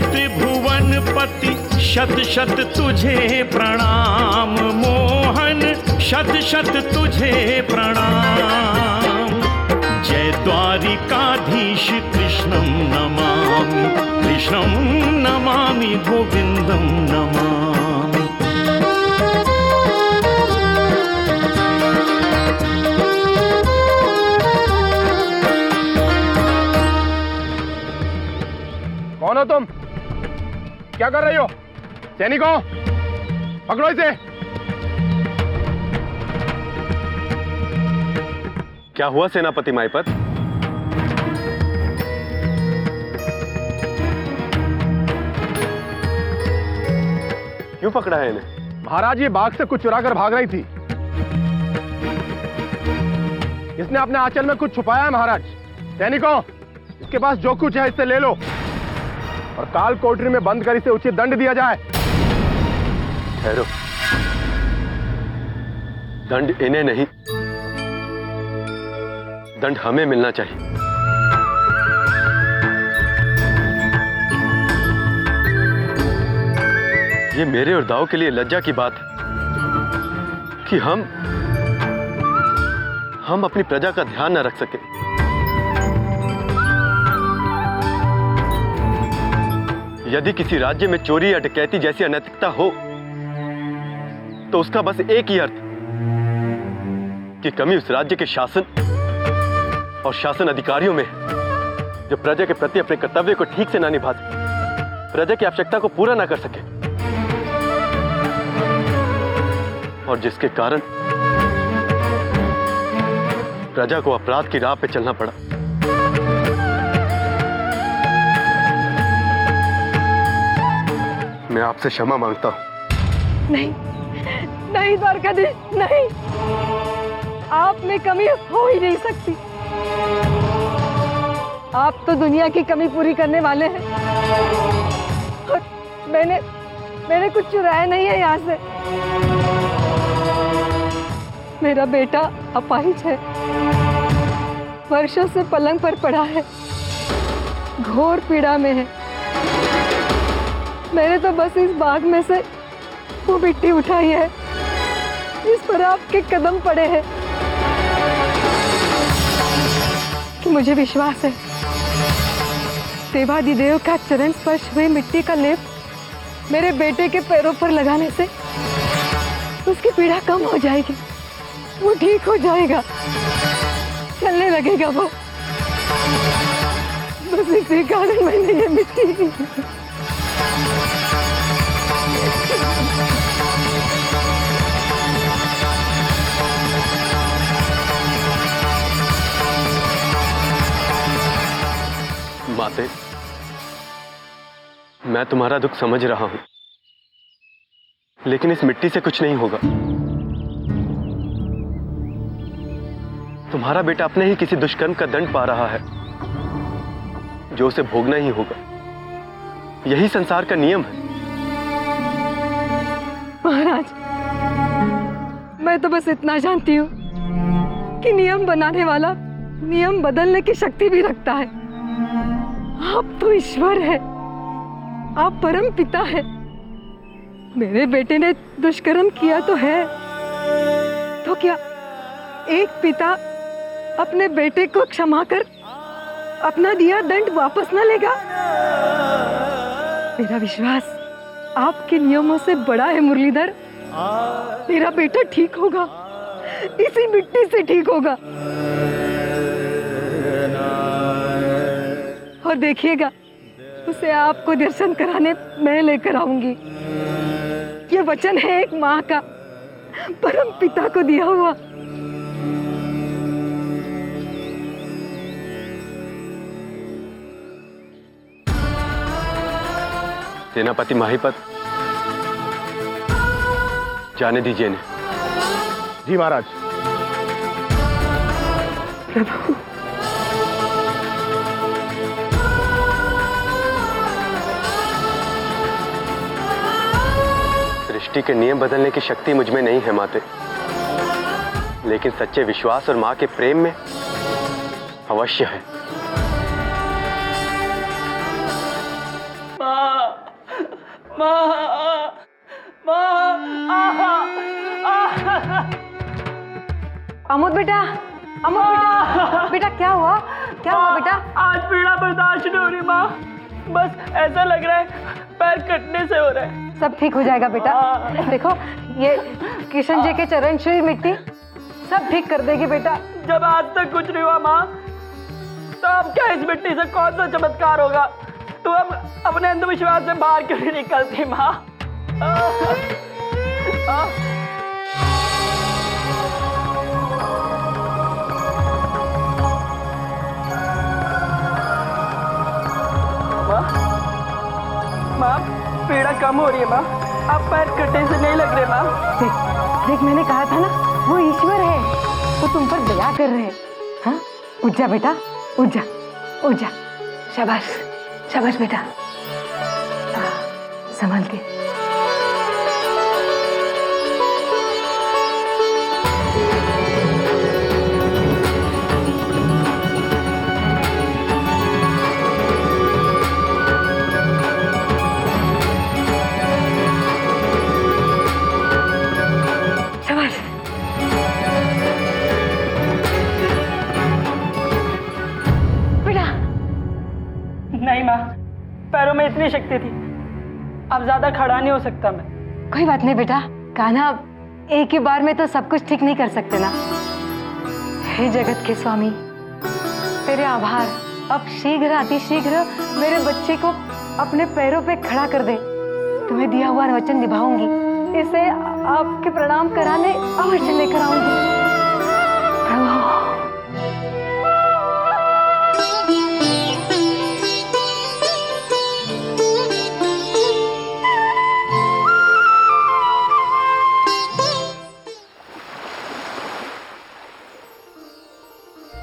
त्रिभुवनपति शत शत तुझे प्रणाम, मोहन शत शत तुझे प्रणाम। जय द्वारिकाधीश कृष्णं नमामि, कृष्णं नमामि, गोविंदं नमामि। कौन हो तुम? क्या कर रही हो? सैनिकों, पकड़ो इसे। क्या हुआ सेनापति माईपत? क्यों पकड़ा है इन्हें? महाराज, ये बाघ से कुछ चुरा कर भाग रही थी। इसने अपने आंचल में कुछ छुपाया है महाराज। सैनिकों, इसके पास जो कुछ है इससे ले लो और काल कोठरी में बंद कर इसे उचित दंड दिया जाए। ठहरो, दंड इन्हें नहीं, दंड हमें मिलना चाहिए। ये मेरे और दाऊ के लिए लज्जा की बात है कि हम अपनी प्रजा का ध्यान न रख सके। यदि किसी राज्य में चोरी या डकैती जैसी अनैतिकता हो तो उसका बस एक ही अर्थ कि कमी उस राज्य के शासन और शासन अधिकारियों में जो प्रजा के प्रति अपने कर्तव्य को ठीक से ना निभा सके, प्रजा की आवश्यकता को पूरा ना कर सके और जिसके कारण प्रजा को अपराध की राह पे चलना पड़ा। मैं आपसे क्षमा मांगता हूं। नहीं नहीं द्वारकाधीश, नहीं, आप में कमी हो ही नहीं सकती। आप तो दुनिया की कमी पूरी करने वाले हैं और मैंने कुछ चुराया नहीं है यहाँ से। मेरा बेटा अपाहिज है, वर्षों से पलंग पर पड़ा है, घोर पीड़ा में है। मैंने तो बस इस बाग में से वो मिट्टी उठाई है जिस पर आपके कदम पड़े हैं। कि मुझे विश्वास है देवादिदेव का चरण स्पर्श हुए मिट्टी का लेप मेरे बेटे के पैरों पर लगाने से उसकी पीड़ा कम हो जाएगी, वो ठीक हो जाएगा, चलने लगेगा वो। बस इसी कारण मैंने ये मिट्टी माते, मैं तुम्हारा दुख समझ रहा हूं, लेकिन इस मिट्टी से कुछ नहीं होगा। तुम्हारा बेटा अपने ही किसी दुष्कर्म का दंड पा रहा है जो उसे भोगना ही होगा। यही संसार का नियम है। महाराज, मैं तो बस इतना जानती हूँ कि नियम बनाने वाला नियम बदलने की शक्ति भी रखता है। आप तो ईश्वर है, आप परम पिता है। मेरे बेटे ने दुष्कर्म किया तो है, तो क्या एक पिता अपने बेटे को क्षमा कर अपना दिया दंड वापस न लेगा? मेरा विश्वास आपके नियमों से बड़ा है मुरलीधर। मेरा बेटा ठीक होगा, इसी मिट्टी से ठीक होगा। और देखिएगा, उसे आपको दर्शन कराने मैं लेकर आऊंगी। ये वचन है एक माँ का, परम पिता को दिया हुआ। सेनापति माहीपत, जाने दीजिए इन्हें। जी महाराज। प्रभु, सृष्टि के नियम बदलने की शक्ति मुझ में नहीं है माते, लेकिन सच्चे विश्वास और मां के प्रेम में अवश्य है। माँ, अमोद बेटा, अमोद बेटा, बेटा क्या हुआ? क्या हुआ बेटा? आज पीड़ा बर्दाश्त नहीं हो रही माँ, बस ऐसा लग रहा है पैर कटने से हो रहा है। सब ठीक हो जाएगा बेटा। देखो ये किशन जी के चरण छुई मिट्टी सब ठीक कर देगी बेटा। जब आज तक कुछ नहीं हुआ माँ, तो अब क्या इस मिट्टी से कौन सा चमत्कार होगा? तू अब अपने अंधविश्वास से बाहर क्यों नहीं निकलती माँ? माँ, पीड़ा कम हो रही है माँ, अब पैर कटे से नहीं लग रहे माँ। देख मैंने कहा था ना, वो ईश्वर है, वो तुम पर दया कर रहे हैं। हाँ, उठ जा बेटा, उठ जा, उठ जा। शाबाश, शाबाश बेटा, संभाल के। नहीं माँ, पैरों में इतनी शक्ति थी, अब ज्यादा खड़ा नहीं हो सकता मैं। कोई बात नहीं बेटा, कान्हा एक ही बार में तो सब कुछ ठीक नहीं कर सकते ना। हे जगत के स्वामी, तेरे आभार। अब शीघ्र अतिशीघ्र मेरे बच्चे को अपने पैरों पे खड़ा कर दे। तुम्हें दिया हुआ वचन निभाऊंगी, इसे आपके प्रणाम कराने अवश्य लेकर आऊंगी।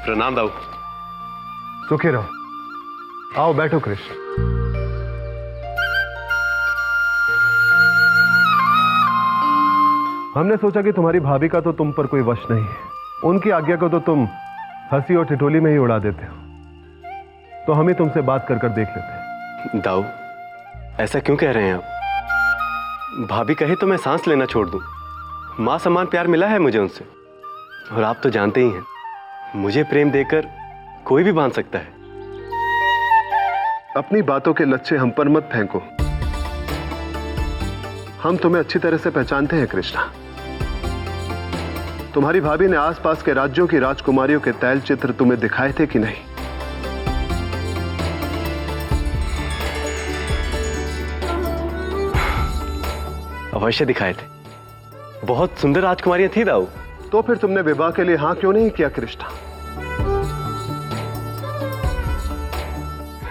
प्रणाम दाऊ। सुखी रहो। आओ बैठो कृष्ण। हमने सोचा कि तुम्हारी भाभी का तो तुम पर कोई वश नहीं है, उनकी आज्ञा को तो तुम हंसी और ठिठोली में ही उड़ा देते हो, तो हम ही तुमसे बात कर कर देख लेते। दाऊ, ऐसा क्यों कह रहे हैं आप? भाभी कहे तो मैं सांस लेना छोड़ दूं। माँ समान प्यार मिला है मुझे उनसे, और आप तो जानते ही हैं, मुझे प्रेम देकर कोई भी बांध सकता है। अपनी बातों के लच्छे हम पर मत फेंको। हम तुम्हें अच्छी तरह से पहचानते हैं कृष्णा। तुम्हारी भाभी ने आसपास के राज्यों की राजकुमारियों के तैल चित्र तुम्हें दिखाए थे कि नहीं? अवश्य दिखाए थे। बहुत सुंदर राजकुमारियां थी दाऊ। तो फिर तुमने विवाह के लिए हाँ क्यों नहीं किया कृष्णा?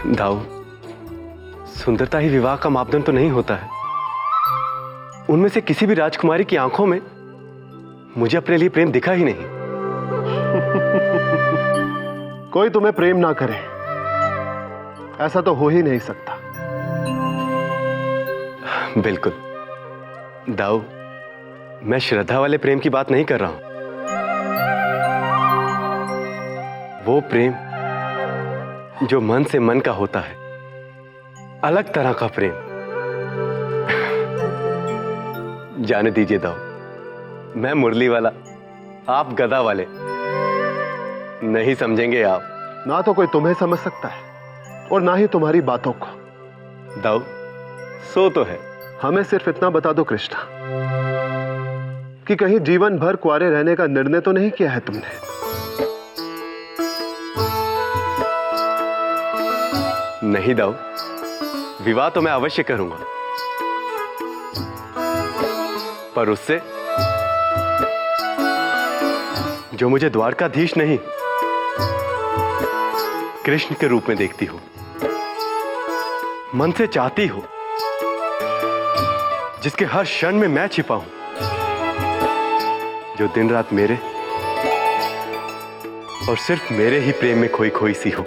दाऊ, सुंदरता ही विवाह का मापदंड तो नहीं होता है। उनमें से किसी भी राजकुमारी की आंखों में मुझे अपने लिए प्रेम दिखा ही नहीं। कोई तुम्हें प्रेम ना करे, ऐसा तो हो ही नहीं सकता। बिल्कुल दाऊ, मैं श्रद्धा वाले प्रेम की बात नहीं कर रहा हूं। वो प्रेम जो मन से मन का होता है, अलग तरह का प्रेम। जाने दीजिए दाऊ, मैं मुरली वाला, आप गदा वाले। नहीं समझेंगे आप। ना तो कोई तुम्हें समझ सकता है और ना ही तुम्हारी बातों को। दाऊ, सो तो है। हमें सिर्फ इतना बता दो कृष्णा कि कहीं जीवन भर कुंवारे रहने का निर्णय तो नहीं किया है तुमने? नहीं दाऊ, विवाह तो मैं अवश्य करूंगा, पर उससे जो मुझे द्वारकाधीश नहीं, कृष्ण के रूप में देखती हो, मन से चाहती हो, जिसके हर क्षण में मैं छिपा हूं, जो दिन रात मेरे और सिर्फ मेरे ही प्रेम में खोई खोई सी हो।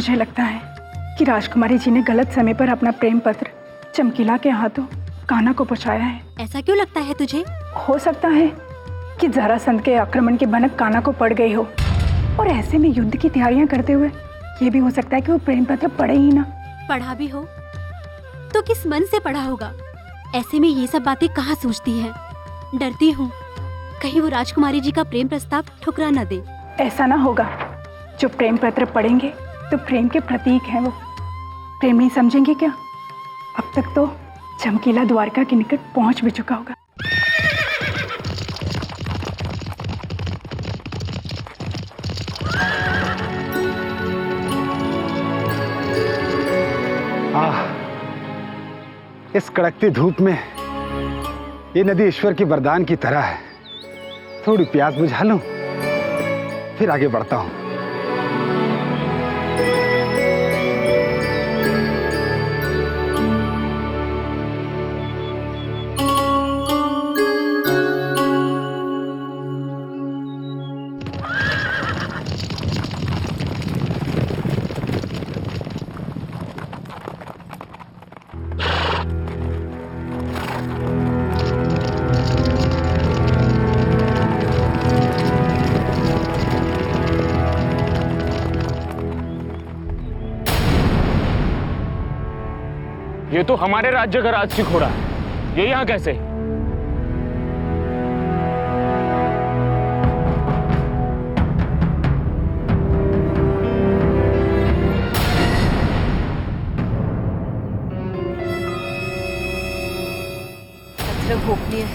मुझे लगता है कि राजकुमारी जी ने गलत समय पर अपना प्रेम पत्र चमकीला के हाथों कान्हा को पहुंचाया है। ऐसा क्यों लगता है तुझे? हो सकता है कि जरासंध के आक्रमण की भनक कान्हा को पड़ गई हो, और ऐसे में युद्ध की तैयारियां करते हुए ये भी हो सकता है कि वो प्रेम पत्र पढ़े ही ना। पढ़ा भी हो तो किस मन से पढ़ा होगा? ऐसे में ये सब बातें कहाँ सोचती है? डरती हूँ कहीं वो राजकुमारी जी का प्रेम प्रस्ताव ठुकरा न दे। ऐसा ना होगा। जो प्रेम पत्र पढ़ेंगे तो प्रेम के प्रतीक हैं वो। प्रेम नहीं समझेंगे क्या? अब तक तो चमकीला द्वारका के निकट पहुंच भी चुका होगा। इस कड़कती धूप में ये नदी ईश्वर की वरदान की तरह है। थोड़ी प्यास बुझा लूं, फिर आगे बढ़ता हूं। ये तो हमारे राज्य का राजसिक हो रहा है, ये यहाँ कैसे? पत्र गोपनीय है,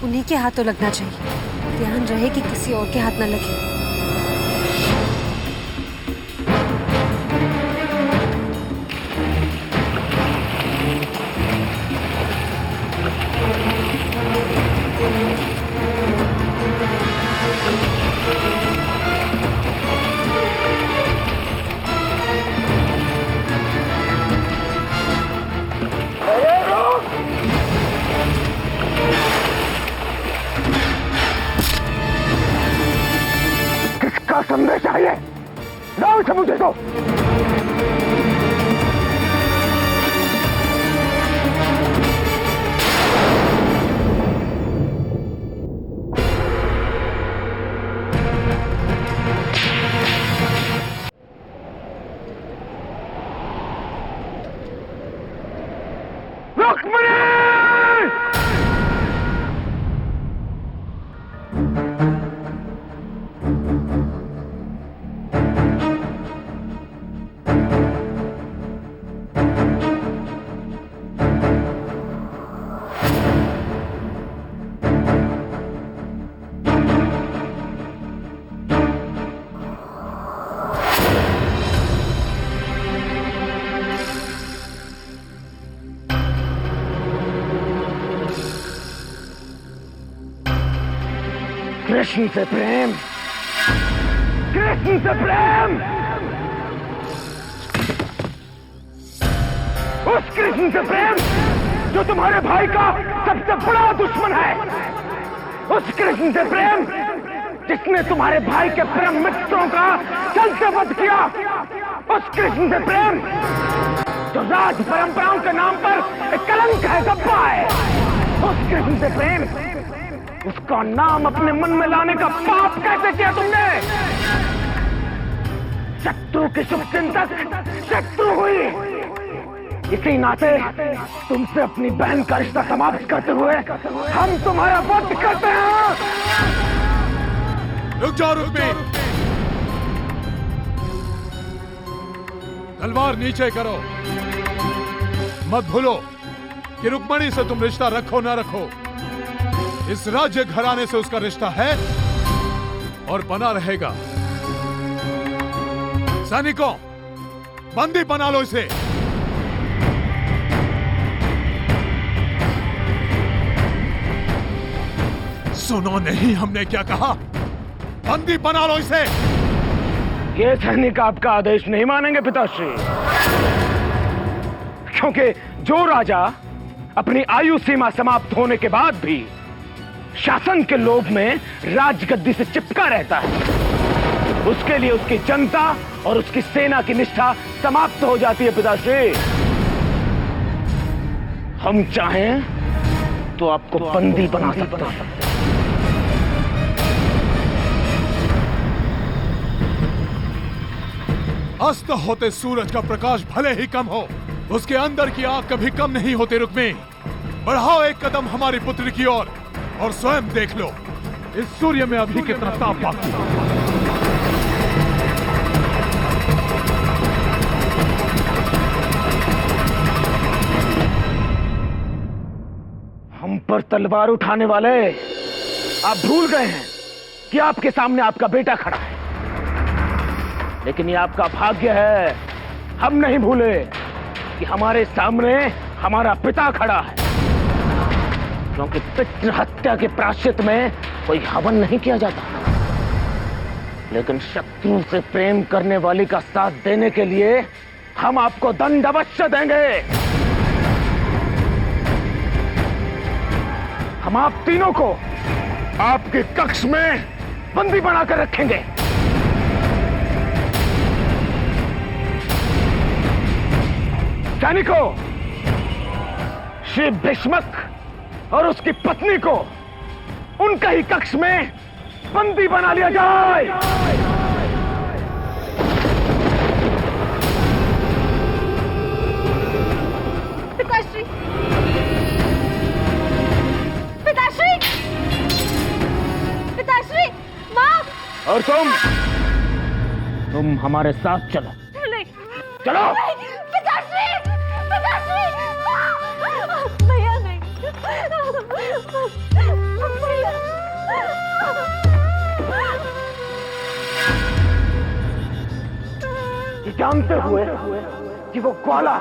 उन्हीं के हाथों लगना चाहिए। ध्यान रहे कि किसी और के हाथ न लगे। किसका संदेश है ये? लाओ इसे मुझे दो। कृष्ण से प्रेम, कृष्ण से प्रेम, उस कृष्ण से प्रेम जो तुम्हारे भाई का सबसे बड़ा दुश्मन है, उस कृष्ण से प्रेम जिसने तुम्हारे भाई के परम मित्रों का चलते वध किया, उस कृष्ण से प्रेम जो राज परंपराओं के नाम पर एक कलंक है, गब्बा है, उस कृष्ण से प्रेम, उसका नाम अपने मन में लाने का पाप कैसे किया तुमने? शत्रु की शुभचिंतक शत्रु हुई, इसी नाते तुमसे अपनी बहन का रिश्ता समाप्त करते हुए हम तुम्हारा वध करते हैं। रुक जाओ रुक्मी, तलवार नीचे करो। मत भूलो कि रुक्मणी से तुम रिश्ता रखो ना रखो, इस राज्य घराने से उसका रिश्ता है और बना रहेगा। सैनिकों, बंदी बना लो इसे। सुनो नहीं हमने क्या कहा? बंदी बना लो इसे। ये सैनिक आपका आदेश नहीं मानेंगे पिताश्री, क्योंकि जो राजा अपनी आयु सीमा समाप्त होने के बाद भी शासन के लोभ में राजगद्दी से चिपका रहता है, उसके लिए उसकी जनता और उसकी सेना की निष्ठा समाप्त हो जाती है पिताश्री। हम चाहें तो आपको बंदी बना सकते हैं। अस्त होते सूरज का प्रकाश भले ही कम हो, उसके अंदर की आग कभी कम नहीं होती। रुक्मी, बढ़ाओ एक कदम हमारी पुत्री की ओर और स्वयं देख लो इस सूर्य में अभी कितना ताप बाकी है। हम पर तलवार उठाने वाले, आप भूल गए हैं कि आपके सामने आपका बेटा खड़ा है। लेकिन ये आपका भाग्य है, हम नहीं भूले कि हमारे सामने हमारा पिता खड़ा है। क्योंकि पितृ हत्या के प्रायश्चित में कोई हवन नहीं किया जाता, लेकिन शत्रु से प्रेम करने वाली का साथ देने के लिए हम आपको दंड अवश्य देंगे। हम आप तीनों को आपके कक्ष में बंदी बनाकर रखेंगे। सैनिकों, श्री भीष्मक और उसकी पत्नी को उनका ही कक्ष में बंदी बना लिया जाए। पिताश्री, पिताश्री, पिताश्री, माँ। और तुम हमारे साथ चलो। नहीं, चलो। नहीं, पिताश्री, पिताश्री, भैया नहीं, भैया। ये जानते हुए कि वो ग्वाला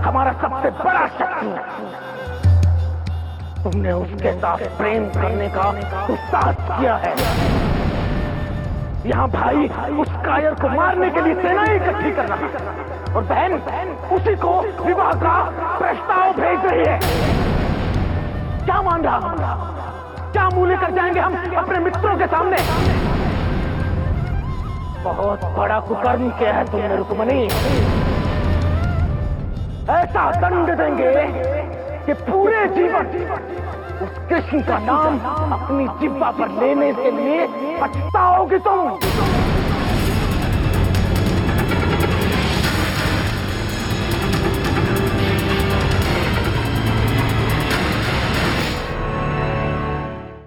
हमारा सबसे बड़ा शत्रु है, तुमने उसके साथ प्रेम करने का दुस्साहस किया है। यहाँ भाई उस कायर को मारने के लिए सेनाएं इकट्ठी कर रहा है और बहन उसी को विवाह का प्रस्ताव भेज रही है। क्या मान रहा, क्या मुंह लेकर जाएंगे हम अपने मित्रों के सामने? बहुत बड़ा कुकर्म किया है तुमने रुक्मणी। ऐसा दंड देंगे कि पूरे जीवन उस कृष्ण का नाम अपनी जिह्वा पर लेने के लिए पछताओगे तुम।